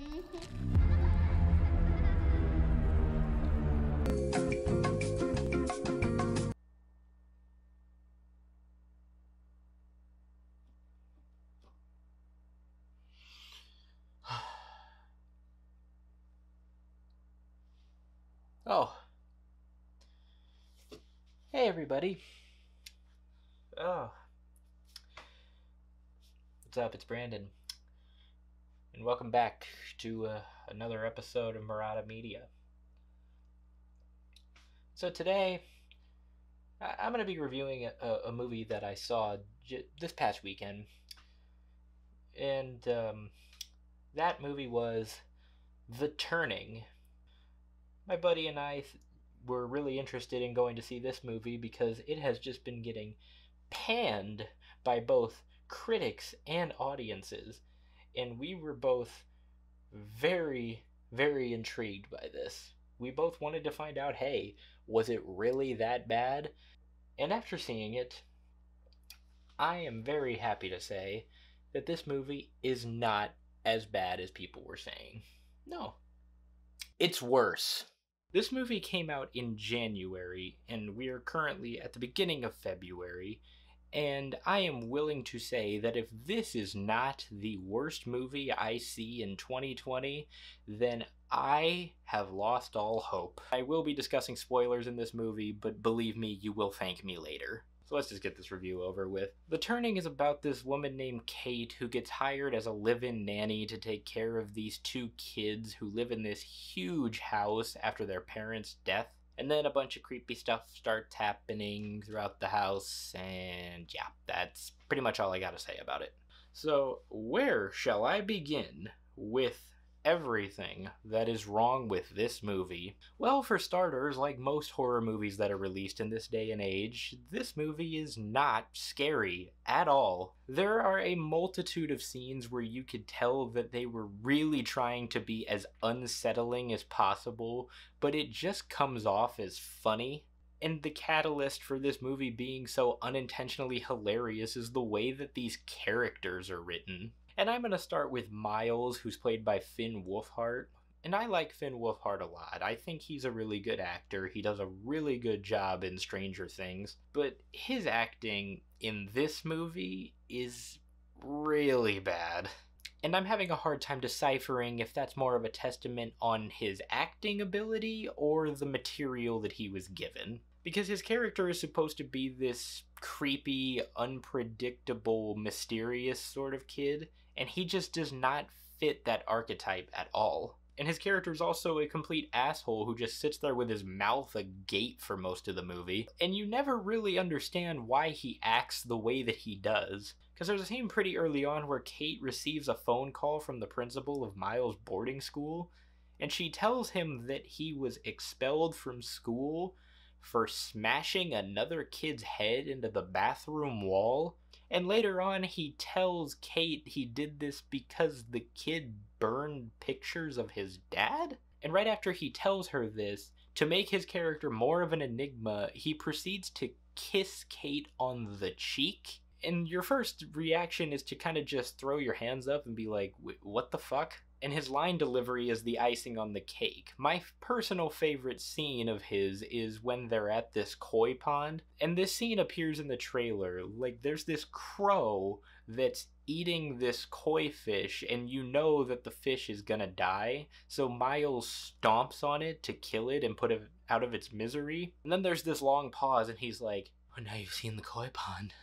Oh, hey everybody. Oh, what's up? It's Brandon, and welcome back to another episode of Murata Media. So today, I'm going to be reviewing a movie that I saw this past weekend, and that movie was The Turning. My buddy and I were really interested in going to see this movie because it has just been getting panned by both critics and audiences, and we were both very, very intrigued by this. We both wanted to find out, hey, was it really that bad? And after seeing it, I am very happy to say that this movie is not as bad as people were saying. No, it's worse. This movie came out in January, and we are currently at the beginning of February, and I am willing to say that if this is not the worst movie I see in 2020, then I have lost all hope. I will be discussing spoilers in this movie, but believe me, you will thank me later. So let's just get this review over with. The Turning is about this woman named Kate who gets hired as a live-in nanny to take care of these two kids who live in this huge house after their parents' death. And then a bunch of creepy stuff starts happening throughout the house, and yeah, that's pretty much all I gotta say about it. So, where shall I begin with everything that is wrong with this movie? Well, for starters, like most horror movies that are released in this day and age, this movie is not scary at all. There are a multitude of scenes where you could tell that they were really trying to be as unsettling as possible, but it just comes off as funny. And the catalyst for this movie being so unintentionally hilarious is the way that these characters are written. And I'm going to start with Miles, who's played by Finn Wolfhard. And I like Finn Wolfhard a lot. I think he's a really good actor. He does a really good job in Stranger Things. But his acting in this movie is really bad. And I'm having a hard time deciphering if that's more of a testament on his acting ability or the material that he was given. Because his character is supposed to be this creepy, unpredictable, mysterious sort of kid, and he just does not fit that archetype at all. And his character is also a complete asshole who just sits there with his mouth agape for most of the movie, and you never really understand why he acts the way that he does. Because there's a scene pretty early on where Kate receives a phone call from the principal of Miles' boarding school, and she tells him that he was expelled from school for smashing another kid's head into the bathroom wall. And later on, he tells Kate he did this because the kid burned pictures of his dad? And right after he tells her this, to make his character more of an enigma, he proceeds to kiss Kate on the cheek. And your first reaction is to kind of just throw your hands up and be like, what the fuck? And his line delivery is the icing on the cake. My personal favorite scene of his is when they're at this koi pond, and this scene appears in the trailer. Like, there's this crow that's eating this koi fish, and you know that the fish is gonna die, so Miles stomps on it to kill it and put it out of its misery. And then there's this long pause, and he's like, oh, now you've seen the koi pond.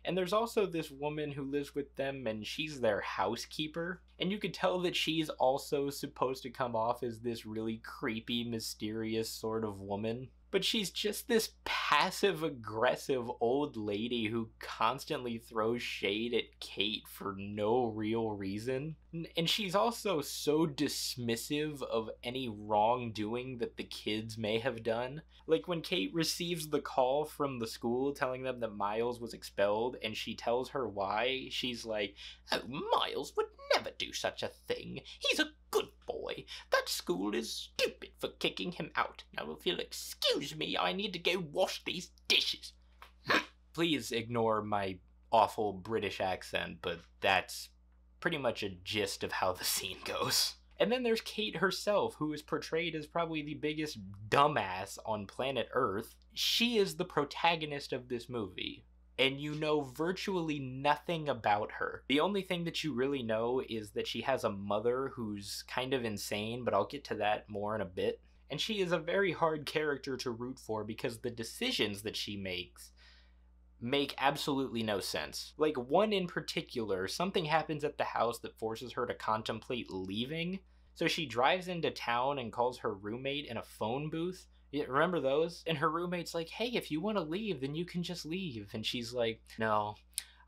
And there's also this woman who lives with them, and she's their housekeeper. And you could tell that she's also supposed to come off as this really creepy, mysterious sort of woman. But she's just this passive-aggressive old lady who constantly throws shade at Kate for no real reason. And she's also so dismissive of any wrongdoing that the kids may have done. Like when Kate receives the call from the school telling them that Miles was expelled, and she tells her why, she's like, oh, Miles would never do such a thing. He's a good boy. That school is stupid for kicking him out. Now, if you'll excuse me, I need to go wash these dishes. Please ignore my awful British accent, but that's pretty much a gist of how the scene goes. And then there's Kate herself, who is portrayed as probably the biggest dumbass on planet Earth. She is the protagonist of this movie, and you know virtually nothing about her. The only thing that you really know is that she has a mother who's kind of insane, but I'll get to that more in a bit. And she is a very hard character to root for because the decisions that she makes make absolutely no sense. Like, one in particular, something happens at the house that forces her to contemplate leaving. So she drives into town and calls her roommate in a phone booth. Yeah, remember those? And her roommate's like, hey, if you want to leave, then you can just leave. And she's like, no,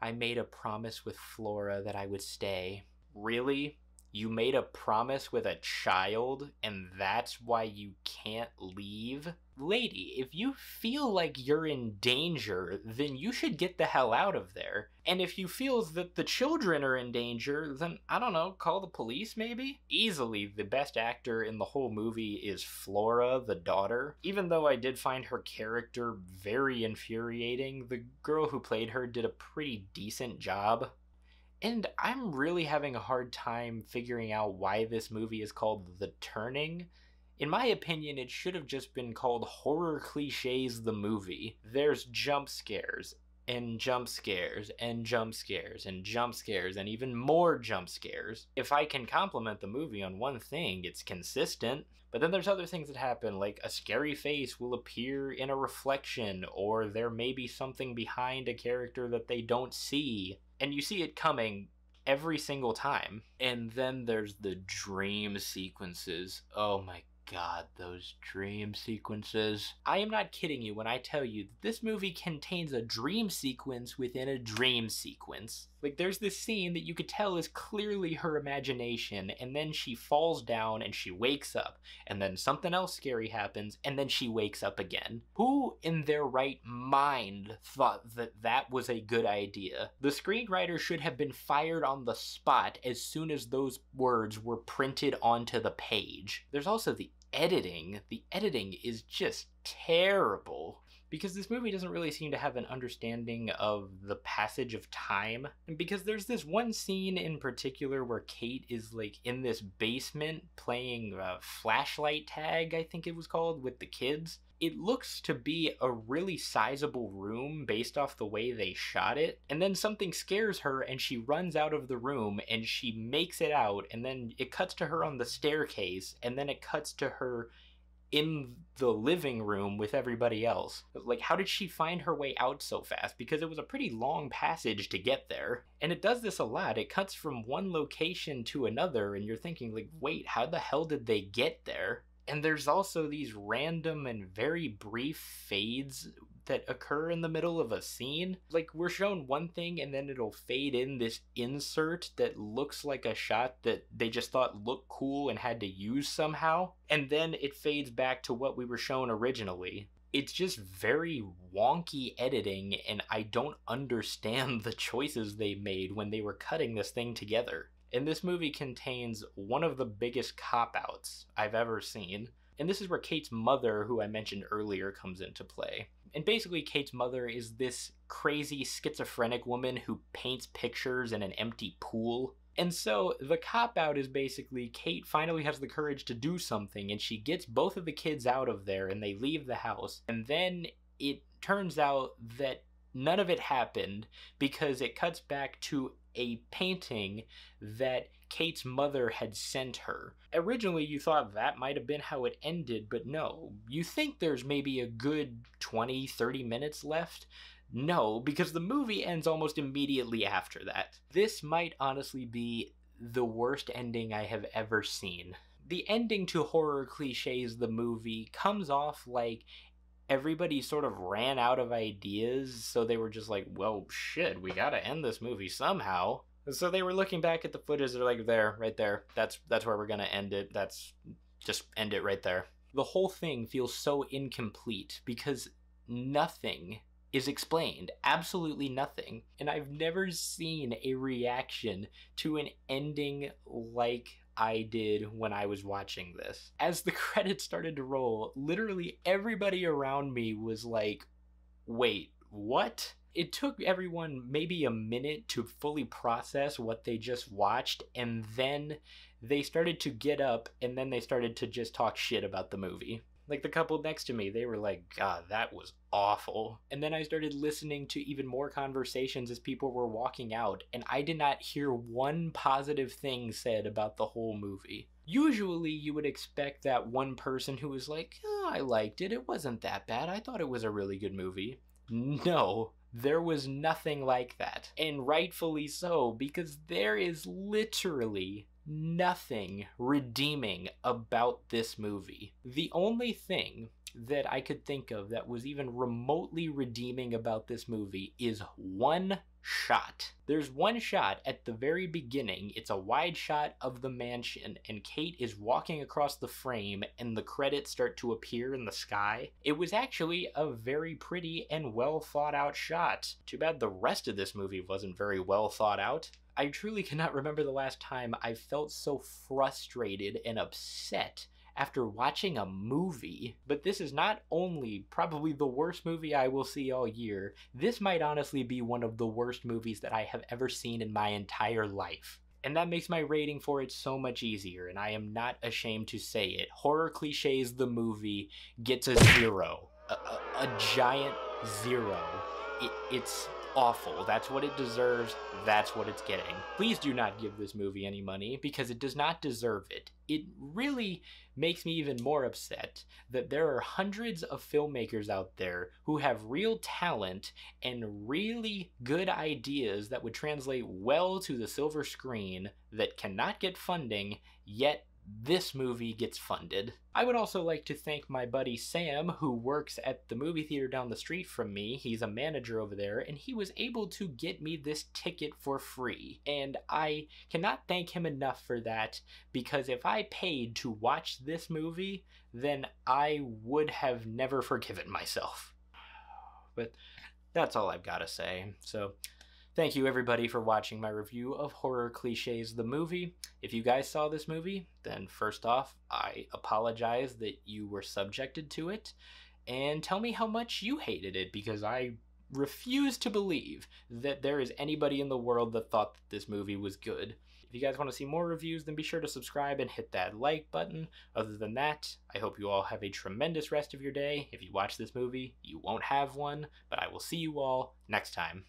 I made a promise with Flora that I would stay. Really? You made a promise with a child, and that's why you can't leave? Lady, if you feel like you're in danger, then you should get the hell out of there. And if you feel that the children are in danger, then, I don't know, call the police maybe? Easily, the best actor in the whole movie is Flora, the daughter. Even though I did find her character very infuriating, the girl who played her did a pretty decent job. And I'm really having a hard time figuring out why this movie is called The Turning. In my opinion, it should have just been called Horror Clichés the Movie. There's jump scares, and jump scares, and jump scares, and jump scares, and even more jump scares. If I can compliment the movie on one thing, it's consistent. But then there's other things that happen, like a scary face will appear in a reflection, or there may be something behind a character that they don't see. And you see it coming every single time. And then there's the dream sequences. Oh my God, those dream sequences. I am not kidding you when I tell you that this movie contains a dream sequence within a dream sequence. Like, there's this scene that you could tell is clearly her imagination, and then she falls down and she wakes up, and then something else scary happens, and then she wakes up again. Who in their right mind thought that that was a good idea? The screenwriter should have been fired on the spot as soon as those words were printed onto the page. There's also the editing. The editing is just terrible, because this movie doesn't really seem to have an understanding of the passage of time. And because there's this one scene in particular where Kate is like in this basement playing flashlight tag, I think it was called, with the kids. It looks to be a really sizable room based off the way they shot it, and then something scares her and she runs out of the room and she makes it out, and then it cuts to her on the staircase, and then it cuts to her in the living room with everybody else. Like, how did she find her way out so fast? Because it was a pretty long passage to get there. And it does this a lot. It cuts from one location to another, and you're thinking, like, wait, how the hell did they get there? And there's also these random and very brief fades that occur in the middle of a scene. Like, we're shown one thing and then it'll fade in this insert that looks like a shot that they just thought looked cool and had to use somehow. And then it fades back to what we were shown originally. It's just very wonky editing, and I don't understand the choices they made when they were cutting this thing together. And this movie contains one of the biggest cop-outs I've ever seen. And this is where Kate's mother, who I mentioned earlier, comes into play. And basically, Kate's mother is this crazy schizophrenic woman who paints pictures in an empty pool. And so the cop-out is basically Kate finally has the courage to do something, and she gets both of the kids out of there, and they leave the house. And then it turns out that none of it happened, because it cuts back to a painting that Kate's mother had sent her. Originally, you thought that might have been how it ended, but no. You think there's maybe a good 20-30 minutes left? No, because the movie ends almost immediately after that. This might honestly be the worst ending I have ever seen. The ending to Horror Clichés, the movie, comes off like everybody sort of ran out of ideas, so they were just like, well, shit, we gotta end this movie somehow. So they were looking back at the footage, they're like, there, right there, that's where we're gonna end it, just end it right there. The whole thing feels so incomplete, because nothing is explained, absolutely nothing. And I've never seen a reaction to an ending like I did when I was watching this. As the credits started to roll, literally everybody around me was like, wait, what? it took everyone maybe a minute to fully process what they just watched, and then they started to get up and then they started to just talk shit about the movie. Like the couple next to me, they were like, God, that was awful. And then I started listening to even more conversations as people were walking out, and I did not hear one positive thing said about the whole movie. Usually, you would expect that one person who was like, oh, I liked it, it wasn't that bad, I thought it was a really good movie. No, there was nothing like that. And rightfully so, because there is literally nothing redeeming about this movie. The only thing that I could think of that was even remotely redeeming about this movie is one shot. There's one shot at the very beginning. It's a wide shot of the mansion, and Kate is walking across the frame, and the credits start to appear in the sky. It was actually a very pretty and well thought out shot. Too bad the rest of this movie wasn't very well thought out. I truly cannot remember the last time I felt so frustrated and upset after watching a movie. But this is not only probably the worst movie I will see all year, this might honestly be one of the worst movies that I have ever seen in my entire life. And that makes my rating for it so much easier, and I am not ashamed to say it. Horror Cliches the movie gets a 0. A giant 0. It's awful. That's what it deserves. That's what it's getting. Please do not give this movie any money, because it does not deserve it. It really makes me even more upset that there are hundreds of filmmakers out there who have real talent and really good ideas that would translate well to the silver screen that cannot get funding, yet this movie gets funded. I would also like to thank my buddy Sam, who works at the movie theater down the street from me. He's a manager over there, and he was able to get me this ticket for free. And I cannot thank him enough for that, because if I paid to watch this movie, then I would have never forgiven myself. But that's all I've got to say. So thank you everybody for watching my review of Horror Cliches the movie. If you guys saw this movie, then first off, I apologize that you were subjected to it, and tell me how much you hated it, because I refuse to believe that there is anybody in the world that thought that this movie was good. If you guys want to see more reviews, then be sure to subscribe and hit that like button. Other than that, I hope you all have a tremendous rest of your day. If you watch this movie, you won't have one, but I will see you all next time.